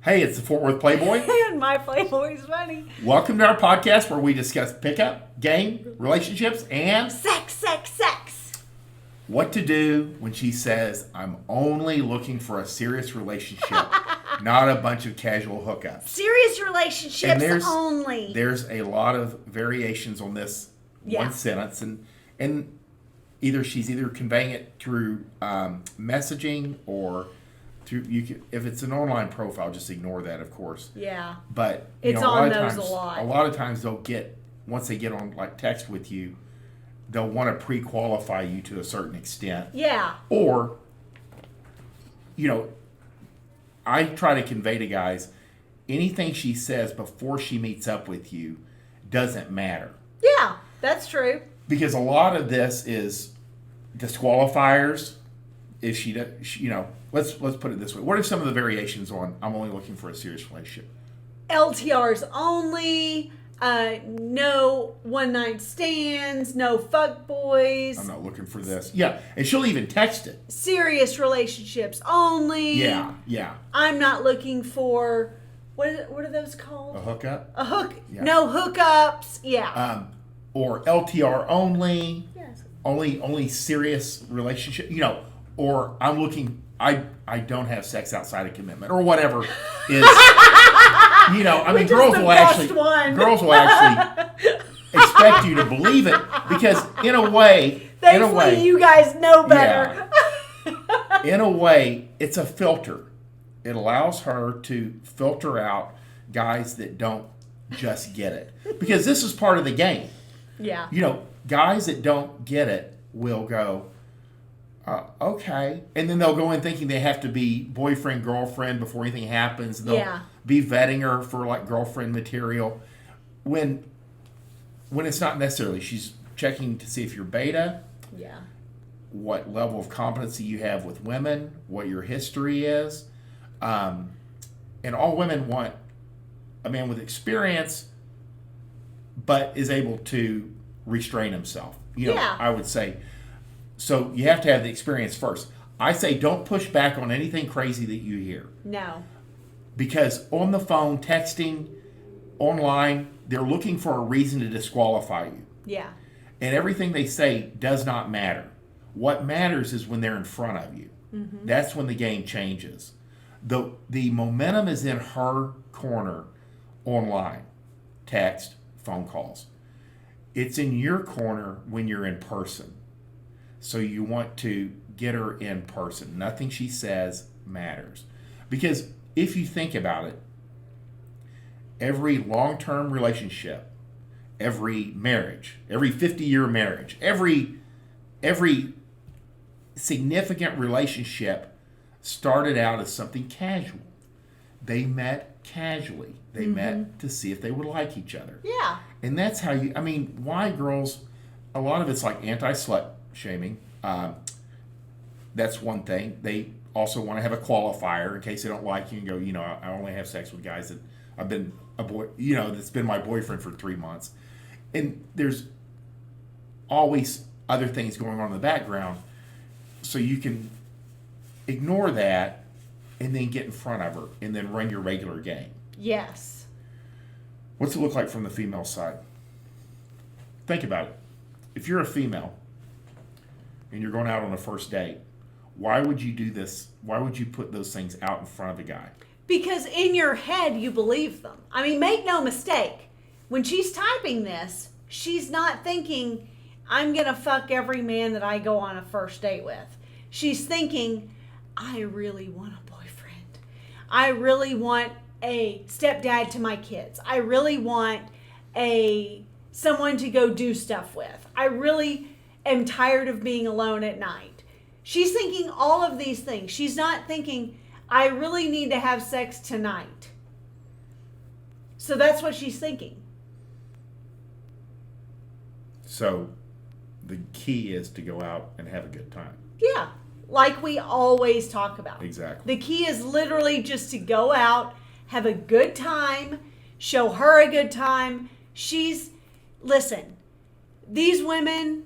Hey, it's the Fort Worth Playboy. And my Playboy's funny. Welcome to our podcast where we discuss pickup, game, relationships, and Sex. what to do when she says, I'm only looking for a serious relationship, not a bunch of casual hookups. Serious relationships only. There's a lot of variations on this one sentence, and she's either conveying it through messaging or through if it's an online profile, just ignore that, of course. Yeah. But it's on those a lot. A lot of times once they get on like text with you, they'll want to pre-qualify you to a certain extent. Yeah. Or, I try to convey to guys, anything she says before she meets up with you doesn't matter. Yeah, that's true. Because a lot of this is disqualifiers. If let's put it this way. What are some of the variations on I'm only looking for a serious relationship? LTRs only, no one-night stands, no fuck boys. I'm not looking for this. Yeah, and she'll even text it. Serious relationships only. Yeah. I'm not looking for, what are those called? A hookup? A hook. Yeah. No hookups. Yeah. Or LTR only. Yes. Only serious relationship. Or I'm looking. I don't have sex outside of commitment or whatever is. Girls will actually expect you to believe it because in a way, you guys know better. Yeah, in a way, it's a filter. It allows her to filter out guys that don't just get it because this is part of the game. Yeah. Guys that don't get it will go, okay. And then they'll go in thinking they have to be boyfriend, girlfriend before anything happens. And they'll be vetting her for like girlfriend material. When it's not necessarily. She's checking to see if you're beta. Yeah. What level of competency you have with women. What your history is. And all women want a man with experience but is able to restrain himself. I would say. So you have to have the experience first. I say don't push back on anything crazy that you hear. No. Because on the phone, texting, online, they're looking for a reason to disqualify you. Yeah. And everything they say does not matter. What matters is when they're in front of you. Mm-hmm. That's when the game changes. The momentum is in her corner online. Text, phone calls. It's in your corner when you're in person. So you want to get her in person. Nothing she says matters. Because if you think about it, every long-term relationship, every marriage, every 50-year marriage, every significant relationship started out as something casual. They met casually. They met to see if they would like each other. Yeah. And that's how why girls, a lot of it's like anti-slut shaming. That's one thing. They also want to have a qualifier in case they don't like you and go, I only have sex with guys that I've been that's been my boyfriend for 3 months. And there's always other things going on in the background. So you can ignore that and then get in front of her and then run your regular game. Yes. What's it look like from the female side? Think about it. If you're a female and you're going out on a first date, why would you do this? Why would you put those things out in front of the guy? Because in your head, you believe them. I mean, make no mistake. When she's typing this, she's not thinking, I'm going to fuck every man that I go on a first date with. She's thinking, I really want a boyfriend. I really want a stepdad to my kids. I really want someone to go do stuff with. I really am tired of being alone at night. She's thinking all of these things. She's not thinking, I really need to have sex tonight. So that's what she's thinking. So the key is to go out and have a good time. Yeah, like we always talk about. Exactly. The key is literally just to go out, have a good time, show her a good time. Listen, these women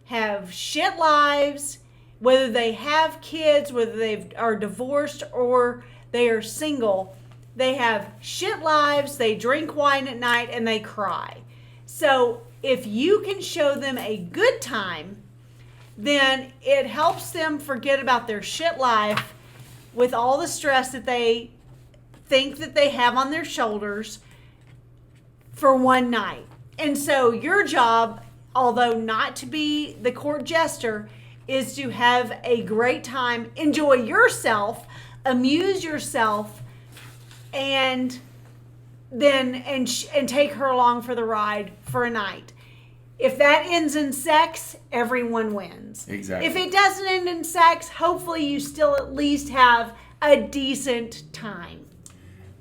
have shit lives, whether they have kids, whether they are divorced or they are single. they have shit lives, they drink wine at night, and they cry. So if you can show them a good time, then it helps them forget about their shit life with all the stress that they think that they have on their shoulders for one night. And so your job, although not to be the court jester, is to have a great time, enjoy yourself, amuse yourself, and then and take her along for the ride for a night. If that ends in sex, everyone wins. Exactly. If it doesn't end in sex, hopefully you still at least have a decent time.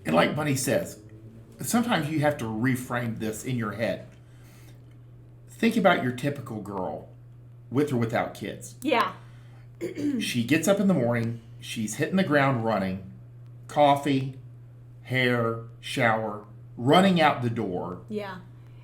And like Bunny says, sometimes you have to reframe this in your head. Think about your typical girl, with or without kids. Yeah. She gets up in the morning, she's hitting the ground running, coffee, hair, shower, running out the door. Yeah.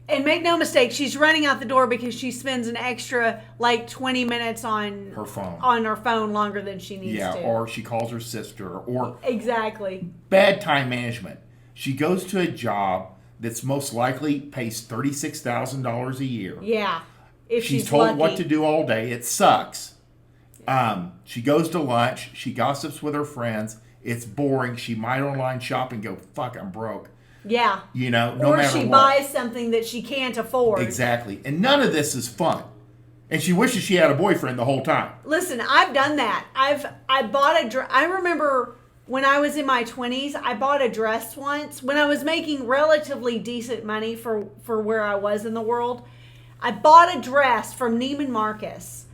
And make no mistake, she's running out the door because she spends an extra like 20 minutes on Her phone. on her phone longer than she needs to. Or she calls her sister, or Exactly. bad time management. She goes to a job that's most likely pays $36,000 a year. Yeah. If She's told lucky. what to do all day. It sucks. She goes to lunch. She gossips with her friends. It's boring. She might online shop and go, fuck, I'm broke. Yeah. You know, no or matter she what. buys something that she can't afford. Exactly. And none of this is fun. And she wishes she had a boyfriend the whole time. Listen, I've done that. I bought a dress. I remember when I was in my 20s, I bought a dress once when I was making relatively decent money for where I was in the world. I bought a dress from Neiman Marcus.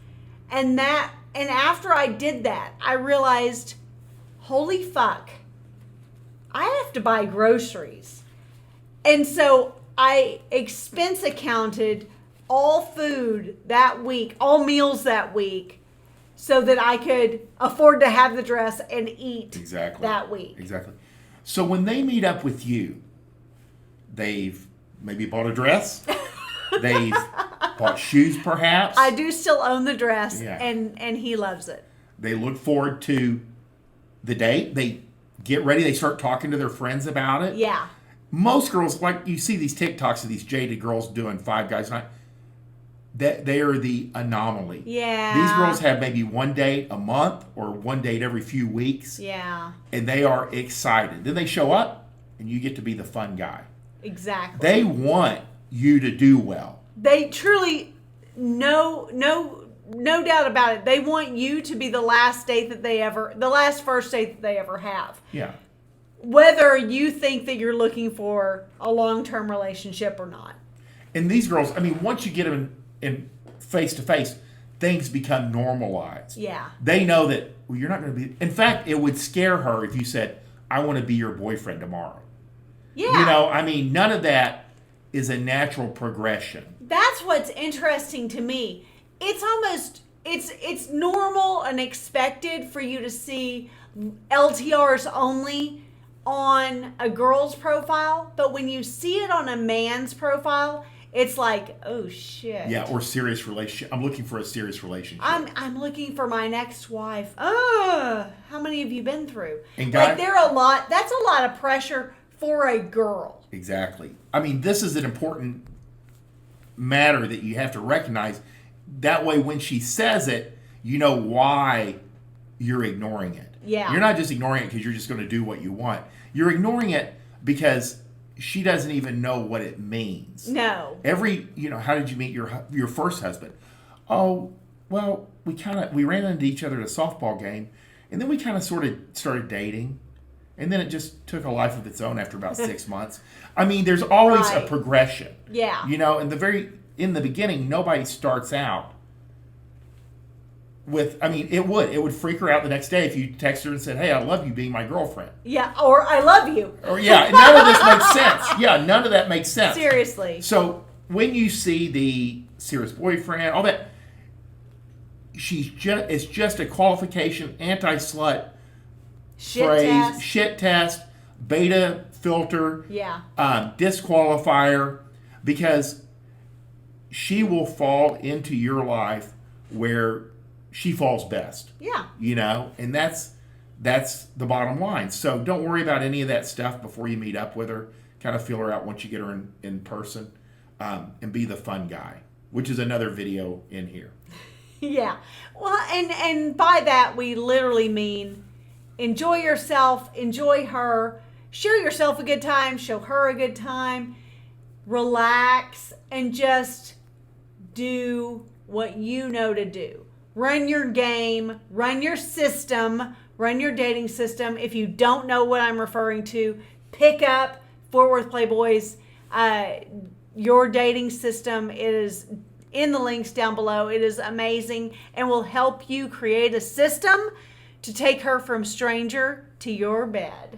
And after I did that, I realized, holy fuck, I have to buy groceries. And so I expense accounted all food that week, all meals that week, so that I could afford to have the dress and eat that week. Exactly. So when they meet up with you, they've maybe bought a dress. They've bought shoes, perhaps. I do still own the dress, Yeah. and he loves it. They look forward to the date. They get ready. They start talking to their friends about it. Yeah. Most girls, like you see these TikToks of these jaded girls doing 5 guys night. That they are the anomaly. Yeah. These girls have maybe one date a month or one date every few weeks. Yeah. And they are excited. Then they show up and you get to be the fun guy. Exactly. They want you to do well. They truly, no doubt about it. They want you to be the last first date that they ever have. Yeah. Whether you think that you're looking for a long-term relationship or not. And these girls, I mean, once you get them in face to face, things become normalized. Yeah. They know that you're not going to be. In fact, it would scare her if you said, I want to be your boyfriend tomorrow. Yeah. You know, I mean, none of that is a natural progression. That's what's interesting to me. It's almost, it's normal and expected for you to see LTRs only on a girl's profile, but when you see it on a man's profile, it's like, oh shit. Yeah, or serious relationship. I'm looking for a serious relationship. I'm looking for my next wife. How many have you been through? And Like that's a lot of pressure for a girl. Exactly. I mean, this is an important matter that you have to recognize. That way, when she says it, you know why you're ignoring it. Yeah. You're not just ignoring it because you're just going to do what you want. You're ignoring it because she doesn't even know what it means. No. How did you meet your first husband? Oh, well, we ran into each other at a softball game, and then we kind of sort of started dating. And then it just took a life of its own after about 6 months. I mean, there's always a progression. Yeah. You know, in the beginning, nobody starts out with, I mean, it would freak her out the next day if you text her and said, hey, I love you being my girlfriend. Yeah, or I love you. Or yeah, none of this makes sense. Yeah, none of that makes sense. Seriously. So when you see the serious boyfriend, all that, it's just a qualification, anti-slut phrase, shit test, beta filter, disqualifier, because she will fall into your life where she falls best. Yeah. You know, and that's That's the bottom line. So don't worry about any of that stuff before you meet up with her. Kind of feel her out once you get her in person, and be the fun guy, which is another video in here. Yeah. Well, and by that we literally mean enjoy yourself, enjoy her, show yourself a good time, show her a good time, relax, and just do what you know to do. Run your game, run your system, run your dating system. If you don't know what I'm referring to, pick up Fort Worth Playboys. Your dating system is in the links down below. It is amazing and will help you create a system to take her from stranger to your bed.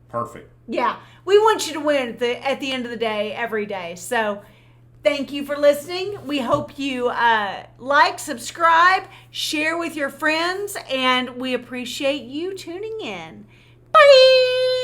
Perfect. Yeah, we want you to win at the end of the day, every day. So thank you for listening. We hope you like, subscribe, share with your friends, and we appreciate you tuning in. Bye!